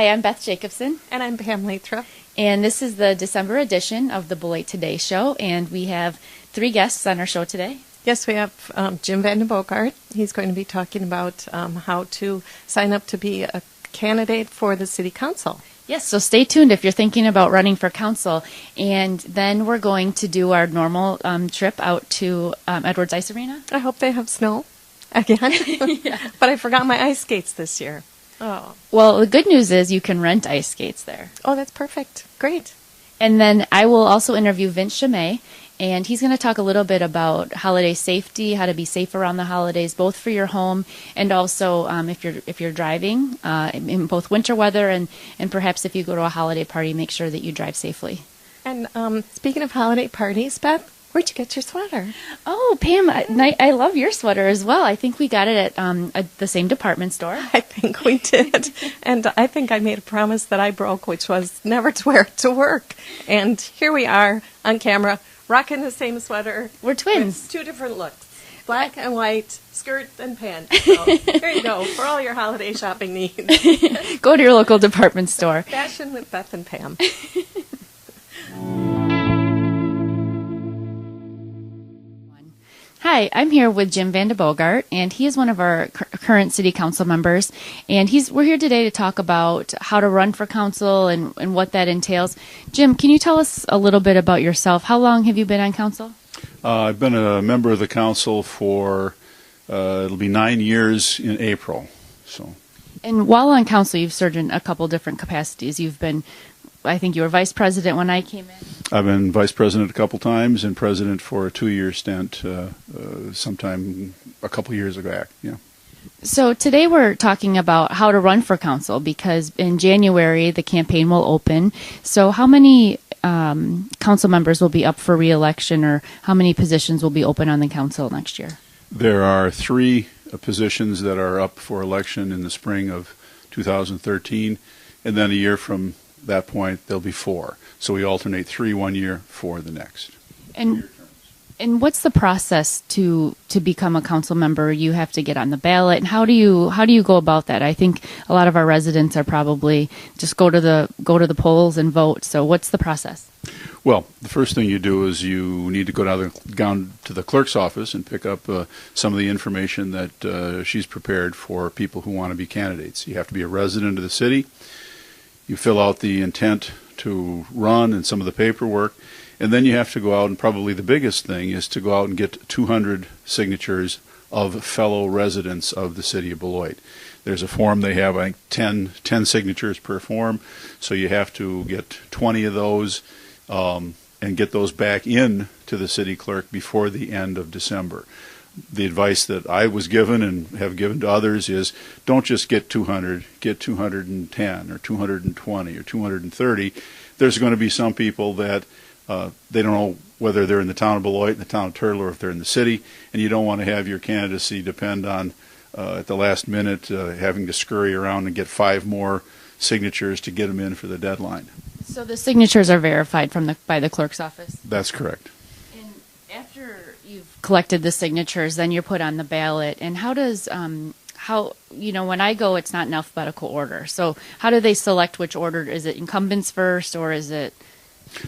Hi, I'm Beth Jacobson. And I'm Pam Lathrop. And this is the December edition of the Beloit Today Show. And we have 3 guests on our show today. Yes, we have Jim Van Bogart. He's going to be talking about how to sign up to be a candidate for the city council. Yes, so stay tuned if you're thinking about running for council. And then we're going to do our normal trip out to Edwards Ice Arena. I hope they have snow again. Yeah. But I forgot my ice skates this year. Oh. Well, the good news is you can rent ice skates there. Oh, that's perfect. Great. And then I will also interview Vince Chimay, and he's going to talk a little bit about holiday safety, how to be safe around the holidays, both for your home and also if you're driving in both winter weather and perhaps if you go to a holiday party, make sure that you drive safely. And speaking of holiday parties, Beth, where'd you get your sweater? Oh, Pam, I love your sweater as well. I think we got it at the same department store. I think we did. And I think I made a promise that I broke, which was never to wear it to work. And here we are on camera, rocking the same sweater. We're twins. With 2 different looks, black and white, skirt and pants. So here you go for all your holiday shopping needs. Go to your local department store. Fashion with Beth and Pam. Hi, I'm here with Jim Van Bogart, and he is one of our current city council members. And we're here today to talk about how to run for council and what that entails. Jim, can you tell us a little bit about yourself? How long have you been on council? I've been a member of the council for, it'll be 9 years in April. And while on council, you've served in a couple different capacities. You've been, I think you were vice president when I came in. I've been vice president a couple times and president for a 2-year stint sometime a couple years ago. Yeah. So today we're talking about how to run for council because in January the campaign will open. So how many council members will be up for re-election, or how many positions will be open on the council next year? There are 3 positions that are up for election in the spring of 2013, and then a year from that point there'll be 4. So we alternate 3 1 year, 4 the next. And what's the process to become a council member? You have to get on the ballot, and how do you go about that? I think a lot of our residents are probably just go to the polls and vote. So what's the process? Well, the first thing you do is you need to go down to the clerk's office and pick up some of the information that she's prepared for people who want to be candidates. You have to be a resident of the city. You fill out the intent to run and some of the paperwork, and then you have to go out, and probably the biggest thing is to go out and get 200 signatures of fellow residents of the city of Beloit. There's a form they have, I think 10 signatures per form, so you have to get 20 of those and get those back in to the city clerk before the end of December. The advice that I was given and have given to others is don't just get 200, get 210 or 220 or 230. There's going to be some people that they don't know whether they're in the town of Beloit, in the town of Turtle, or if they're in the city, and you don't want to have your candidacy depend on at the last minute having to scurry around and get 5 more signatures to get them in for the deadline. So the signatures are verified by the clerk's office? That's correct. And after you've collected the signatures, then you're put on the ballot. And how does when I go, it's not in alphabetical order. So how do they select which order? Is it incumbents first, or is it?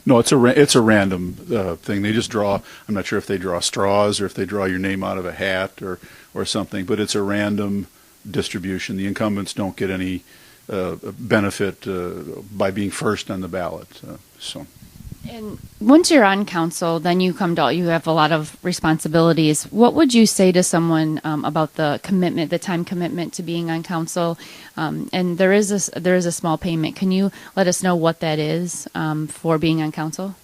No, it's a random thing. They just draw. I'm not sure if they draw straws or if they draw your name out of a hat or something, but it's a random distribution. The incumbents don't get any benefit by being first on the ballot. And once you're on council, then you have a lot of responsibilities. What would you say to someone about the time commitment to being on council? And there is a small payment. Can you let us know what that is for being on council?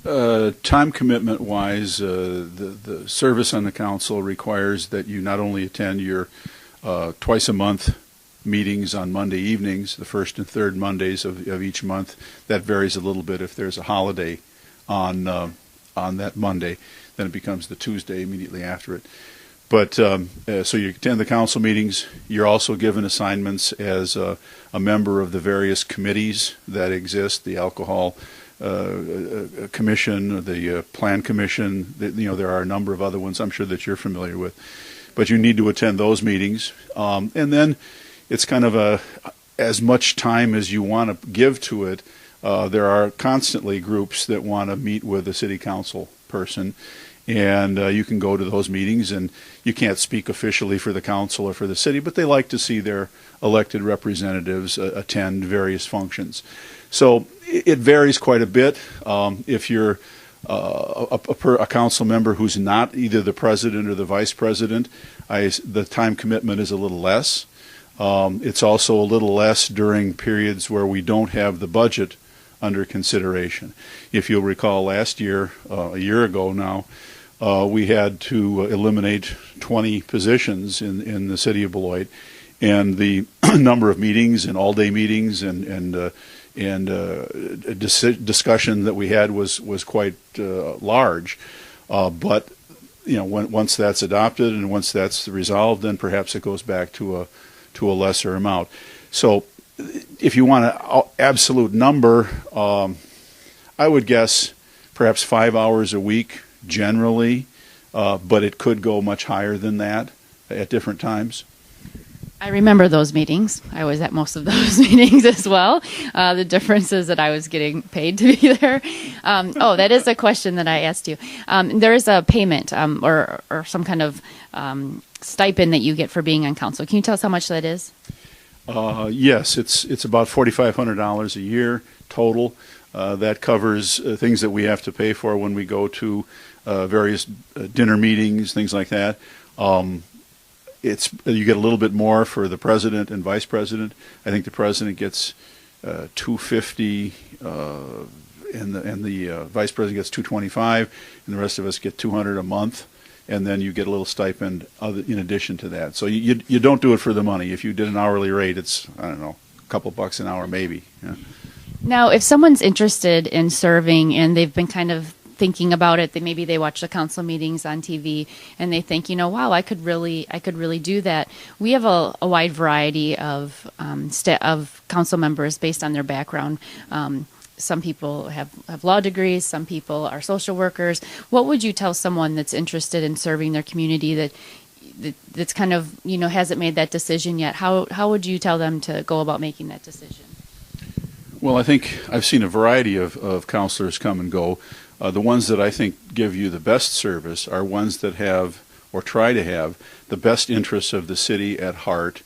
Time commitment wise, the service on the council requires that you not only attend your twice a month meetings on Monday evenings, the first and third Mondays of each month. That varies a little bit if there's a holiday on that Monday. Then it becomes the Tuesday immediately after it. But so you attend the council meetings. You're also given assignments as a member of the various committees that exist, the alcohol commission, the plan commission. There are a number of other ones I'm sure that you're familiar with. But you need to attend those meetings. And then it's kind of as much time as you want to give to it, there are constantly groups that want to meet with a city council person, and you can go to those meetings, and you can't speak officially for the council or for the city, but they like to see their elected representatives attend various functions. So it varies quite a bit. If you're a council member who's not either the president or the vice president, the time commitment is a little less. It's also a little less during periods where we don't have the budget under consideration. If you'll recall last year, a year ago now, we had to eliminate 20 positions in the city of Beloit, and the number of meetings and all-day meetings and discussion that we had was quite large. But once that's adopted and once that's resolved, then perhaps it goes back to a lesser amount. So if you want an absolute number, I would guess perhaps 5 hours a week generally, but it could go much higher than that at different times. I remember those meetings. I was at most of those meetings as well. The difference is that I was getting paid to be there. That is a question that I asked you. There is a payment or some kind of stipend that you get for being on council. Can you tell us how much that is? Yes, it's about $4,500 a year total. That covers things that we have to pay for when we go to various dinner meetings, things like that. You get a little bit more for the president and vice president. I think the president gets $250, and the vice president gets $225, and the rest of us get $200 a month. And then you get a little stipend in addition to that. So you don't do it for the money. If you did an hourly rate, it's, I don't know, a couple bucks an hour maybe. Yeah. Now, if someone's interested in serving and they've been kind of thinking about it, maybe they watch the council meetings on TV and they think, wow, I could really do that. We have a wide variety of council members based on their background. Some people have law degrees, some people are social workers. What would you tell someone that's interested in serving their community that's kind of, hasn't made that decision yet? How would you tell them to go about making that decision? Well, I think I've seen a variety of counselors come and go. The ones that I think give you the best service are ones that have, or try to have, the best interests of the city at heart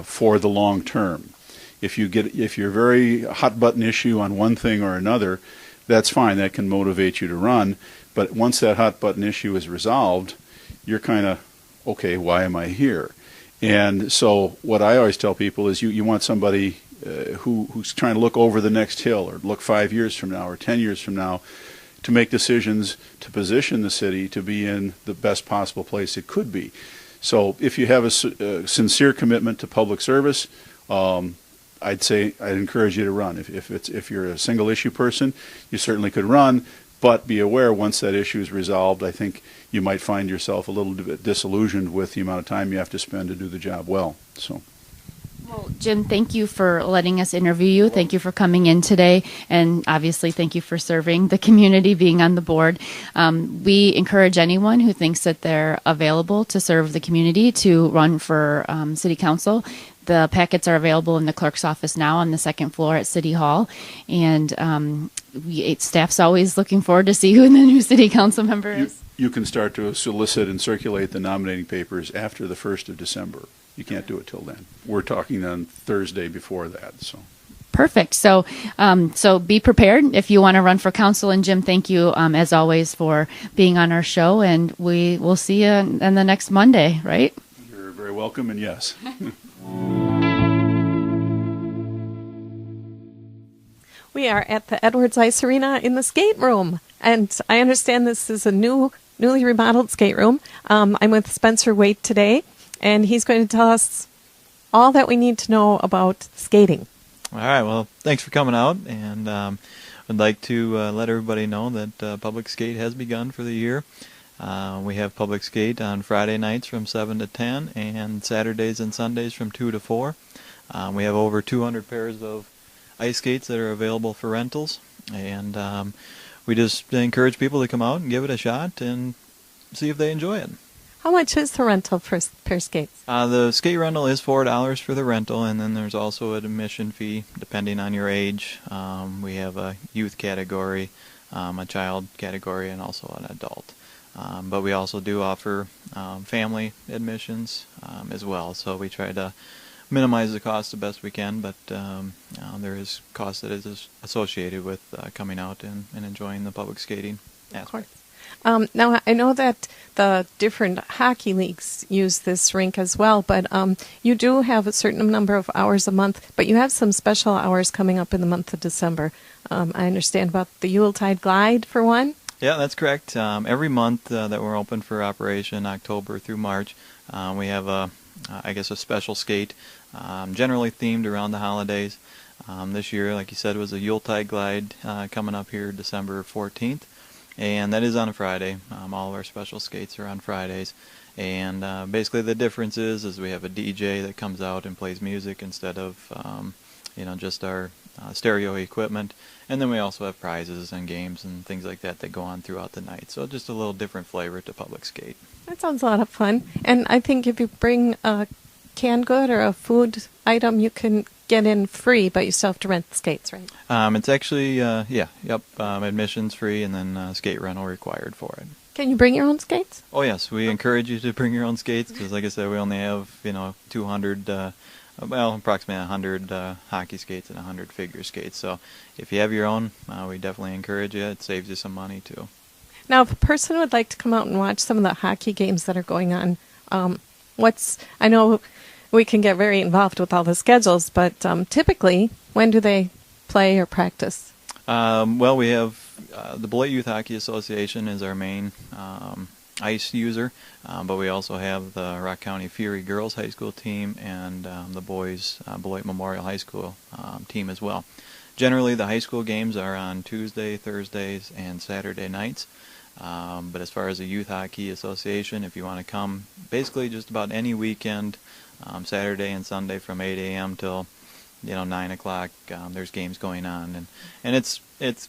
for the long term. If you're very hot button issue on one thing or another, that's fine. That can motivate you to run. But once that hot button issue is resolved, you're kind of, okay, why am I here? And so what I always tell people is you want somebody who's trying to look over the next hill or look 5 years from now or 10 years from now to make decisions to position the city to be in the best possible place it could be. So if you have a sincere commitment to public service, I'd encourage you to run. If you're a single issue person, you certainly could run, but be aware once that issue is resolved, I think you might find yourself a little bit disillusioned with the amount of time you have to spend to do the job well. So. Well, Jim, thank you for letting us interview you. Thank you for coming in today. And obviously, thank you for serving the community, being on the board. We encourage anyone who thinks that they're available to serve the community to run for city council. The packets are available in the clerk's office now on the second floor at City Hall. And staff's always looking forward to see who the new city council member is. You can start to solicit and circulate the nominating papers after the 1st of December. You can't do it till then. We're talking on Thursday before that. So. Perfect. So be prepared if you want to run for council. And Jim, thank you as always for being on our show. And we will see you on the next Monday, right? You're very welcome. And yes. We are at the Edwards Ice Arena in the skate room. And I understand this is a newly remodeled skate room. I'm with Spencer Waite today, and he's going to tell us all that we need to know about skating. All right. Well, thanks for coming out, and I'd like to let everybody know that public skate has begun for the year. We have public skate on Friday nights from 7 to 10, and Saturdays and Sundays from 2 to 4. We have over 200 pairs of ice skates that are available for rentals, and we just encourage people to come out and give it a shot and see if they enjoy it. How much is the rental per skates? The skate rental is $4 for the rental, and then there's also an admission fee depending on your age. We have a youth category, a child category, and also an adult. But we also do offer family admissions as well, so we try to minimize the cost the best we can, but there is cost that is associated with coming out and enjoying the public skating aspect. Of course. Now, I know that the different hockey leagues use this rink as well, but you do have a certain number of hours a month, but you have some special hours coming up in the month of December. I understand about the Yuletide Glide, for one. Yeah, that's correct. Every month that we're open for operation, October through March, we have a special skate, generally themed around the holidays. This year, like you said, was a Yuletide Glide coming up here December 14th. And that is on a Friday. All of our special skates are on Fridays. And basically the difference is we have a DJ that comes out and plays music instead of just our stereo equipment. And then we also have prizes and games and things like that go on throughout the night. So just a little different flavor to public skate. That sounds a lot of fun. And I think if you bring a canned good or a food item, you can get in free, but you still have to rent the skates, right? It's actually, admission's free, and then skate rental required for it. Can you bring your own skates? Oh yes, we encourage you to bring your own skates because, like I said, we only have 200, approximately 100 hockey skates and 100 figure skates. So if you have your own, we definitely encourage you. It saves you some money too. Now, if a person would like to come out and watch some of the hockey games that are going on, I know we can get very involved with all the schedules, but typically, when do they play or practice? We have the Beloit Youth Hockey Association is our main ice user, but we also have the Rock County Fury Girls High School team and the boys Beloit Memorial High School team as well. Generally, the high school games are on Tuesday, Thursdays, and Saturday nights. But as far as the Youth Hockey Association, if you want to come, basically just about any weekend, Saturday and Sunday from 8 a.m. till 9 o'clock, there's games going on, and it's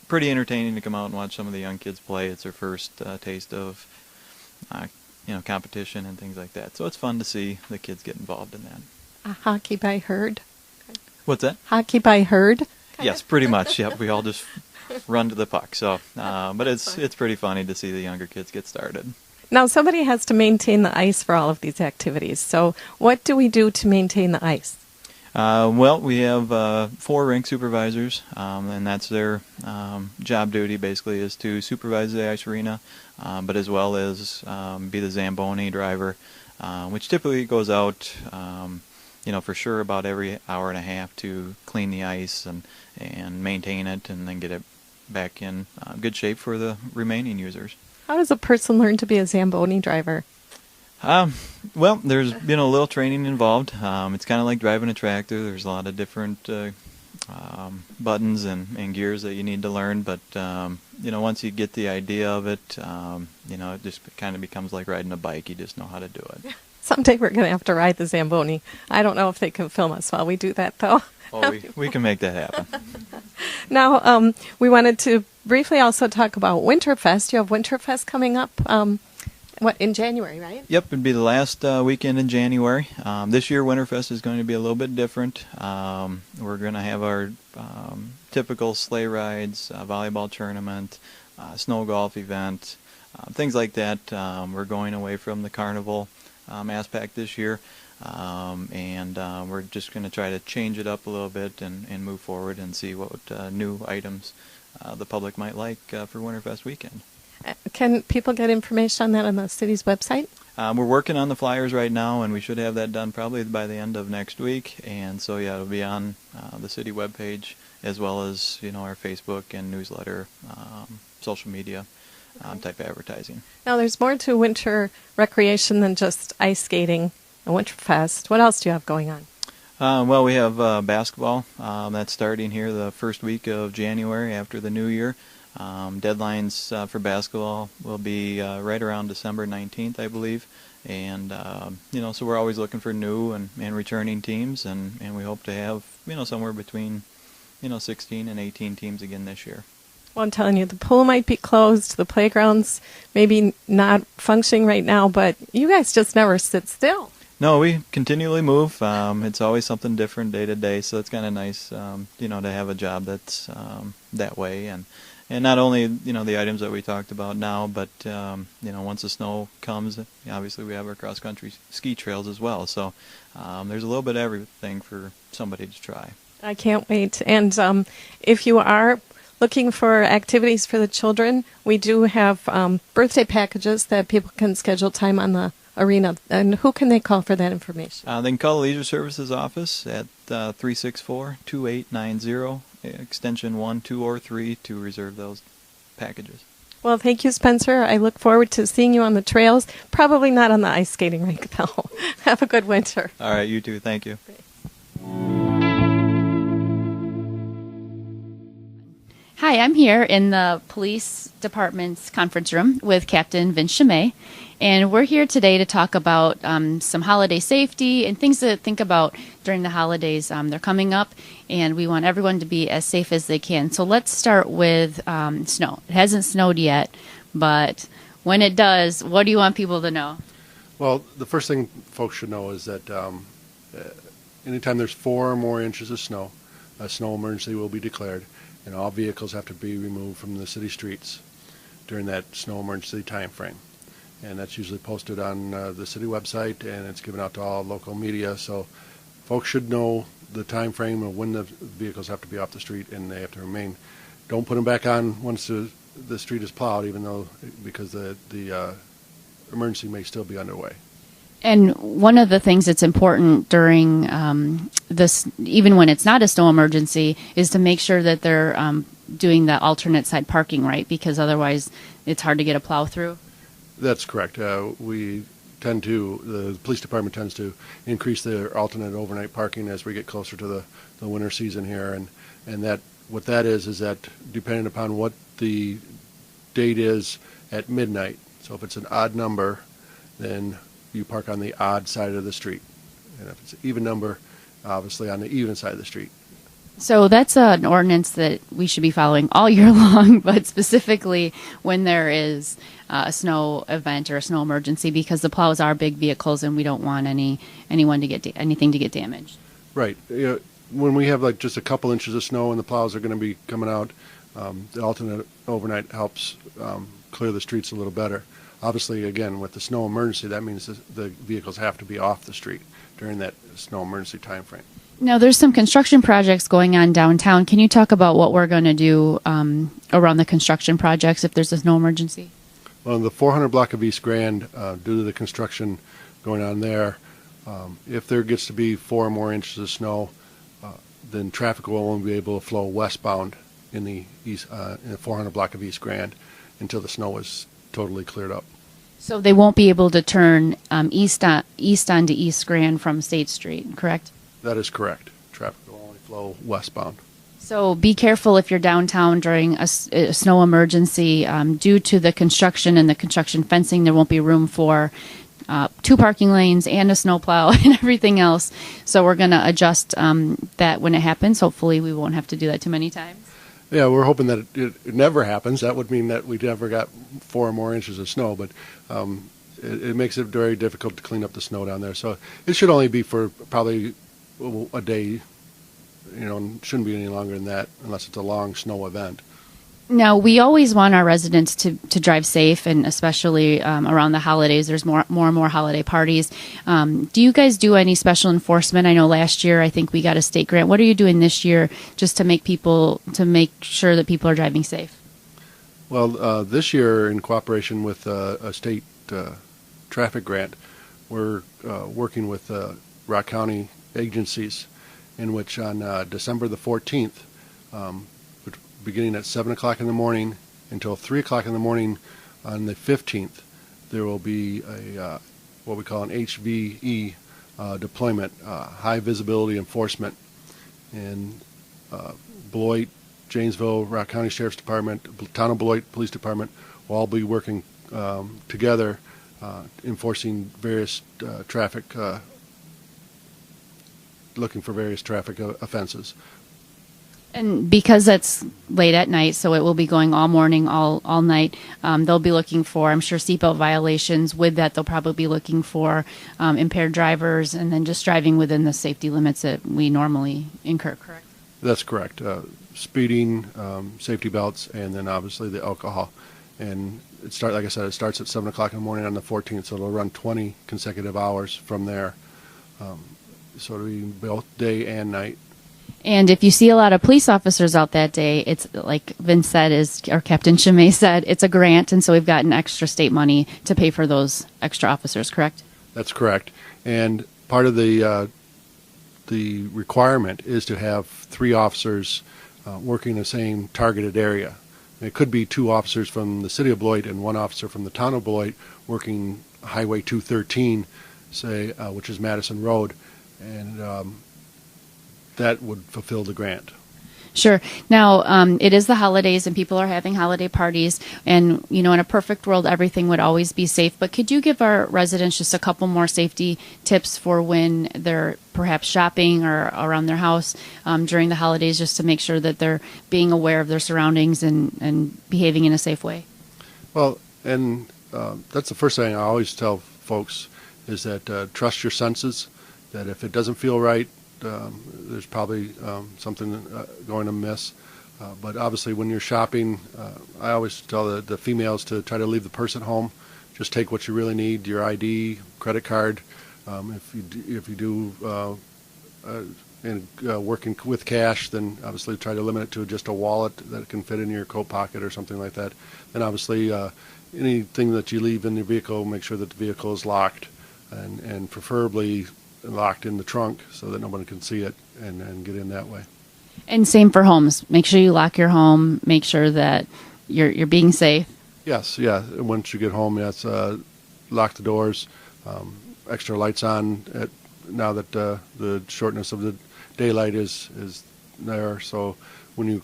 pretty entertaining to come out and watch some of the young kids play. It's their first taste of competition and things like that. So it's fun to see the kids get involved in that. Hockey by herd. What's that? Hockey by herd. Yes, pretty much. Yep, we all just run to the puck. So, but it's pretty funny to see the younger kids get started. Now, somebody has to maintain the ice for all of these activities. So what do we do to maintain the ice? We have 4 rink supervisors, and that's their job duty basically is to supervise the ice arena, but as well as be the Zamboni driver, which typically goes out, for sure about every hour and a half to clean the ice and maintain it and then get it back in good shape for the remaining users. How does a person learn to be a Zamboni driver? There's been a little training involved. It's kind of like driving a tractor. There's a lot of different buttons and gears that you need to learn. But, once you get the idea of it, it just kind of becomes like riding a bike. You just know how to do it. Someday we're going to have to ride the Zamboni. I don't know if they can film us while we do that, though. Oh, we can make that happen. Now, we wanted to briefly also talk about Winterfest. You have Winterfest coming up, in January, right? Yep, it'd be the last weekend in January. This year, Winterfest is going to be a little bit different. We're going to have our typical sleigh rides, volleyball tournament, snow golf event, things like that. We're going away from the carnival aspect this year. And we're just going to try to change it up a little bit and move forward and see what new items the public might like for Winterfest weekend. Can people get information on that on the city's website? We're working on the flyers right now, and we should have that done probably by the end of next week. And so, it'll be on the city webpage as well as our Facebook and newsletter, social media type advertising. Now, there's more to winter recreation than just ice skating and Winterfest. What else do you have going on? We have basketball. That's starting here the first week of January after the new year. Deadlines for basketball will be right around December 19th, I believe. And, so we're always looking for new and returning teams, and we hope to have, somewhere between, 16 and 18 teams again this year. Well, I'm telling you, the pool might be closed, the playground's maybe not functioning right now, but you guys just never sit still. No, we continually move. It's always something different day to day, so it's kind of nice, to have a job that's that way, and not only the items that we talked about now, but once the snow comes, obviously we have our cross country ski trails as well. So there's a little bit of everything for somebody to try. I can't wait. And if you are looking for activities for the children, we do have birthday packages that people can schedule time on the arena. And who can they call for that information? They can call the Leisure Services office at 364-2890, extension 1, 2, or 3 to reserve those packages. Well, thank you, Spencer. I look forward to seeing you on the trails. Probably not on the ice skating rink, though. Have a good winter. All right, you too. Thank you. Hi, I'm here in the police department's conference room with Captain Vince Chimay, and we're here today to talk about some holiday safety and things to think about during the holidays. They're coming up, and we want everyone to be as safe as they can. So let's start with snow. It hasn't snowed yet, but when it does, what do you want people to know? Well, the first thing folks should know is that anytime there's 4 or more inches of snow, a snow emergency will be declared, and all vehicles have to be removed from the city streets during that snow emergency time frame. And that's usually posted on the city website, and it's given out to all local media. So folks should know the time frame of when the vehicles have to be off the street, and they have to remain. Don't put them back on once the street is plowed, because the emergency may still be underway. And one of the things that's important during this, even when it's not a snow emergency, is to make sure that they're doing the alternate side parking right, because otherwise it's hard to get a plow through. That's correct. The police department tends to increase their alternate overnight parking as we get closer to the winter season here, and that what that is that depending upon what the date is at midnight. So if it's an odd number, then you park on the odd side of the street, and if it's an even number, obviously on the even side of the street. So that's an ordinance that we should be following all year long, but specifically when there is a snow event or a snow emergency, because the plows are big vehicles and we don't want anyone to get anything to get damaged. Right. When we have like just a couple inches of snow and the plows are going to be coming out, the alternate overnight helps clear the streets a little better. Obviously, again, with the snow emergency, that means the vehicles have to be off the street during that snow emergency time frame. Now, there's some construction projects going on downtown. Can you talk about what we're going to do around the construction projects if there's a snow emergency? Well, in the 400 block of East Grand, due to the construction going on there, if there gets to be 4 or more inches of snow, then traffic will only be able to flow westbound in the 400 block of East Grand until the snow is totally cleared up. So they won't be able to turn east onto East Grand from State Street, correct? That is correct. Traffic will only flow westbound. So be careful if you're downtown during a snow emergency. Due to the construction and the construction fencing, there won't be room for 2 parking lanes and a snowplow and everything else. So we're going to adjust that when it happens. Hopefully we won't have to do that too many times. Yeah, we're hoping that it never happens. That would mean that we never got 4 or more inches of snow, but it makes it very difficult to clean up the snow down there. So it should only be for probably a day, shouldn't be any longer than that unless it's a long snow event. Now, we always want our residents to drive safe, and especially around the holidays. There's more and more holiday parties. Do you guys do any special enforcement? I know last year I think we got a state grant. What are you doing this year just to make sure that people are driving safe? Well, this year, in cooperation with a state traffic grant, we're working with Rock County agencies, in which on December the 14th, beginning at 7 o'clock in the morning until 3 o'clock in the morning on the 15th, there will be what we call an HVE deployment, high visibility enforcement. In Beloit, Janesville, Rock County Sheriff's Department, Town of Beloit Police Department will all be working together enforcing various looking for various traffic offenses. And because that's late at night, so it will be going all morning, all night. They'll be looking for, I'm sure, seatbelt violations. With that, they'll probably be looking for impaired drivers and then just driving within the safety limits that we normally incur, correct? That's correct. Speeding, safety belts, and then obviously the alcohol. And like I said, it starts at 7 o'clock in the morning on the 14th, so it'll run 20 consecutive hours from there. So it'll be both day and night. And if you see a lot of police officers out that day, it's like Vince said, or Captain Chimay said, it's a grant, and so we've gotten extra state money to pay for those extra officers, correct? That's correct. And part of the requirement is to have 3 officers working the same targeted area. And it could be 2 officers from the city of Beloit and 1 officer from the town of Beloit working Highway 213, say, which is Madison Road, and that would fulfill the grant. Sure. Now, it is the holidays and people are having holiday parties, and, in a perfect world, everything would always be safe. But could you give our residents just a couple more safety tips for when they're perhaps shopping or around their house during the holidays, just to make sure that they're being aware of their surroundings and behaving in a safe way? Well, and that's the first thing I always tell folks is that trust your senses, that if it doesn't feel right, there's probably something going amiss. But obviously when you're shopping, I always tell the females to try to leave the purse at home. Just take what you really need, your ID, credit card. If you do working with cash, then obviously try to limit it to just a wallet that can fit in your coat pocket or something like that. And obviously anything that you leave in your vehicle, make sure that the vehicle is locked, and preferably locked in the trunk so that no one can see it and get in that way. And same for homes. Make sure you lock your home. Make sure that you're being safe. Yes, yeah. Once you get home, yes, lock the doors. Extra lights on now that the shortness of the daylight is there. So when you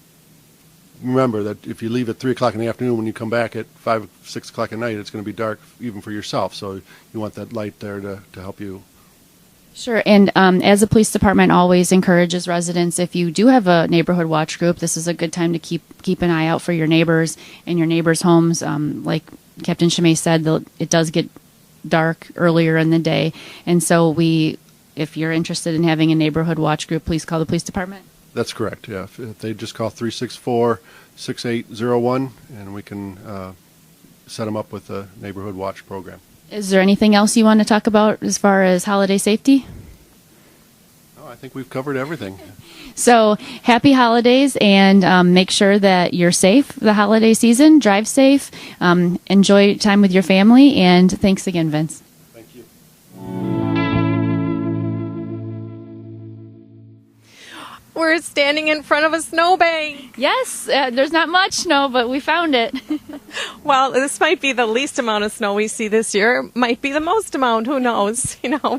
remember that if you leave at 3 o'clock in the afternoon, when you come back at 5, 6 o'clock at night, it's going to be dark even for yourself. So you want that light there to help you. Sure. And as the police department always encourages residents, if you do have a neighborhood watch group, this is a good time to keep an eye out for your neighbors and your neighbors' homes. Like Captain Chimay said, it does get dark earlier in the day. And so if you're interested in having a neighborhood watch group, please call the police department. That's correct, yeah. If they just call 364-6801, and we can set them up with a neighborhood watch program. Is there anything else you want to talk about as far as holiday safety? No, I think we've covered everything. So happy holidays, and make sure that you're safe the holiday season. Drive safe. Enjoy time with your family. And thanks again, Vince. Thank you. We're standing in front of a snowbank. Yes, there's not much snow, but we found it. Well, this might be the least amount of snow we see this year. It might be the most amount, who knows,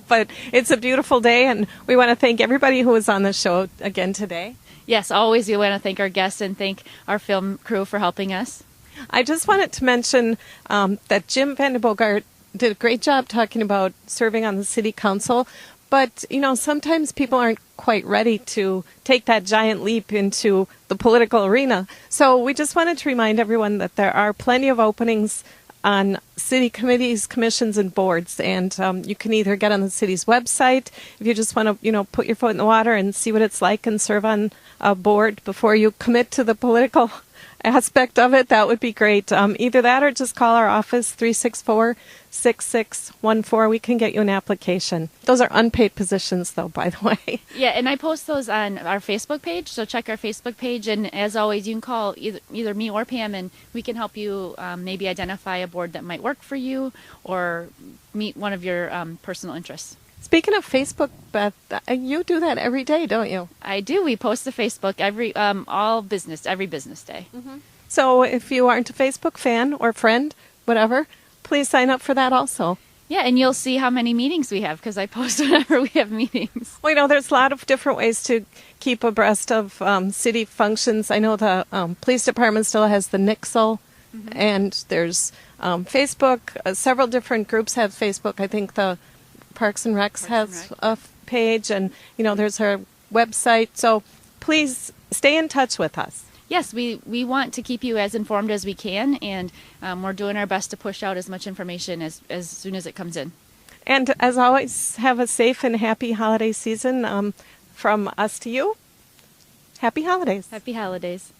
but it's a beautiful day, and we want to thank everybody who was on the show again today. Yes, always we want to thank our guests and thank our film crew for helping us. I just wanted to mention that Jim Vandenbogart did a great job talking about serving on the city council. But, sometimes people aren't quite ready to take that giant leap into the political arena. So we just wanted to remind everyone that there are plenty of openings on city committees, commissions, and boards. And you can either get on the city's website if you just want to, put your foot in the water and see what it's like and serve on a board before you commit to the political aspect of it. That would be great. Either that or just call our office, 364-6614. We can get you an application. Those are unpaid positions, though, by the way. Yeah, and I post those on our Facebook page, so check our Facebook page. And as always, you can call either me or Pam, and we can help you maybe identify a board that might work for you or meet one of your personal interests. Speaking of Facebook, Beth, you do that every day, don't you? I do. We post to Facebook every business day. Mm-hmm. So if you aren't a Facebook fan or friend, whatever, please sign up for that also. Yeah, and you'll see how many meetings we have because I post whenever we have meetings. Well, there's a lot of different ways to keep abreast of city functions. I know the police department still has the Nixle, and there's Facebook. Several different groups have Facebook. I think the Parks and Recs has a page, and there's our website. So please stay in touch with us. Yes, we want to keep you as informed as we can, and we're doing our best to push out as much information as soon as it comes in. And as always, have a safe and happy holiday season from us to you. Happy holidays. Happy holidays.